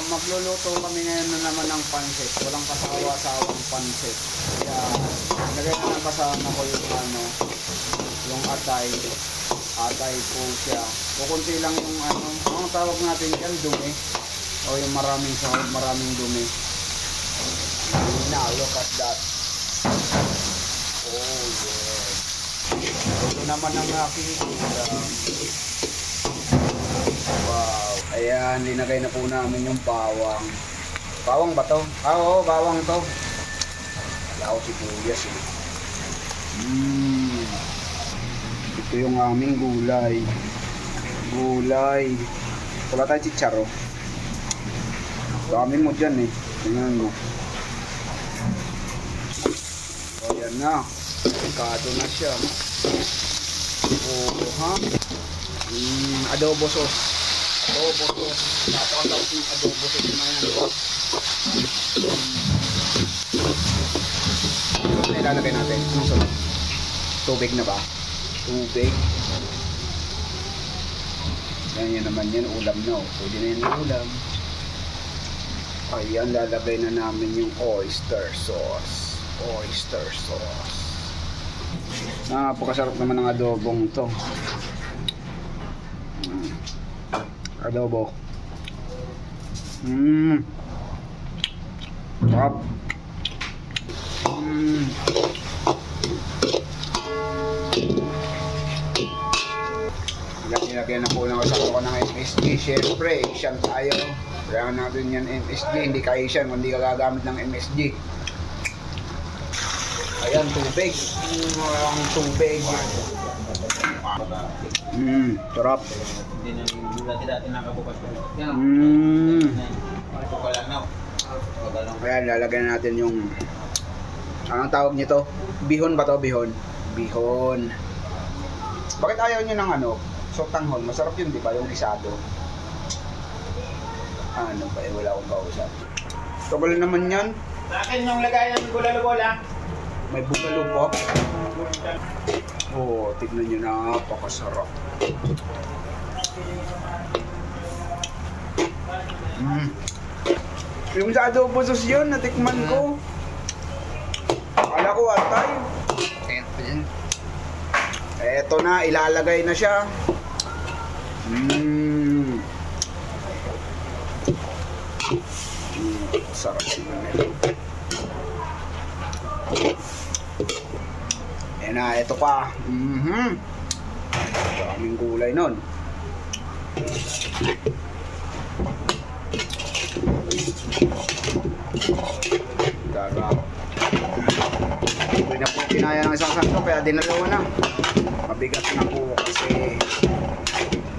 Magluluto kami ngayon na naman ng pansit. Walang kasawa-sawang pansit. Kaya lagay na lang kasama ko yung yung atay. Atay po siya. Kukunti lang yung ang tawag natin yan, dumi. O yung maraming sahog, maraming dumi. Now, look at that. Oh yes. Ito naman ang aking wow. Ayan, linagay na po namin yung bawang. Bawang ba to? Oo, bawang to. Wala ko sibuyas eh. Ito yung aming gulay. Gulay. Wala tayong chicharo. Dami mo dyan eh. Tingnan mo. O yan na. Delikado na siya. O ha? Adobo sauce. Adobo sauce. Napakasarap ng adobo sauce na yan. Ano ilalagay natin? Anong sunod? Tubig na ba? Tubig. Yan naman yan. Ulam na. Pwede na yan yung ulam. Ayan, lalagay na namin yung oyster sauce. Oyster sauce. Napakasarap naman ng adobong to. Adobo. Sarap. Nilagyan na po ng kasama ko ng MSG. Siyempre, Asian tayo. Kailangan natin yan MSG. Hindi ka Asian, hindi ka gagamit ng MSG. Ayan, tubig. Ang tubig. Sarap. Ayan, lalagyan natin yung anong tawag nito? Bihon ba to? Bihon. Bihon. Bakit ayaw nyo ng sotanghon? Masarap yun, di ba? Yung risado. Ano ba? Wala akong kausap. Tagal naman yan. Sa akin yung lagay ng bulalo-bola. May bugalo po. Oh, tignan nyo, napakasarap. Yung sa adobo sauce yun, natikman ko. Akala ko atay. Eto na, ilalagay na siya. Sarap naman ito. Ayan na, ito pa. Daming gulay nun. Darap. Hindi na po kinaya ng isang sakto, kaya dinalawa na. Mabigat na po kasi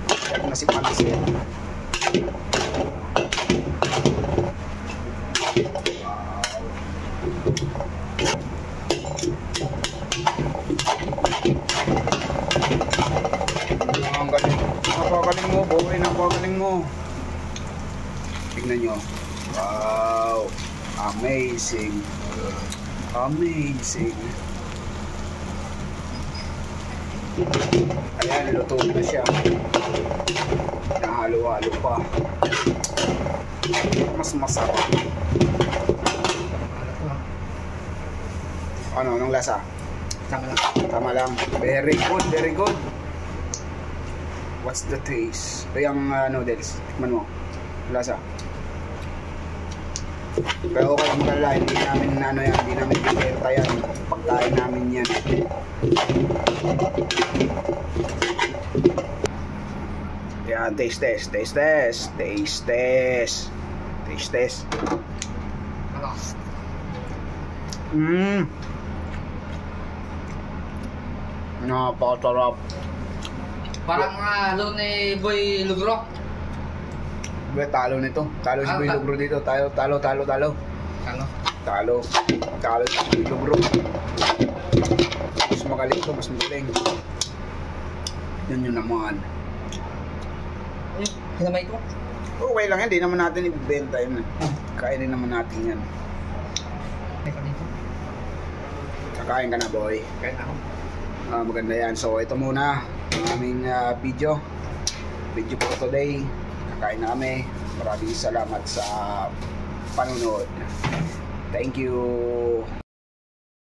mabigat na si Pansit. Napakagaling mo, boy. Napakagaling mo. Tignan nyo. Wow. Amazing. Amazing. Ayan, luto na siya. Nahalo-halo pa. Mas masarap. Ano, anong lasa? Tama lang. Tama lang. Very good, very good. What's the taste? Ito yung noodles. Tikman mo. Lasa. Pero okay, magkala, hindi namin yan, hindi namin bibenta yan. Pagkain namin yan. Yan, taste test, taste test, taste test, taste test. Napakasarap. Parang doon ni Boy Lugro. Talo nito. Talo si Boy Lugro dito. Talo. Ano? Talo si Boy Lugro. Mas magaling to, mas magaling. Yun yun naman. Hinamay ko. Okay lang yan, di naman natin ibibenta yun. Kainin naman natin yan. Kakain ka na, boy. Kain ako. Maganda yan. So ito muna ang aming video for today. kain na kami. Maraming salamat sa panonood. Thank you.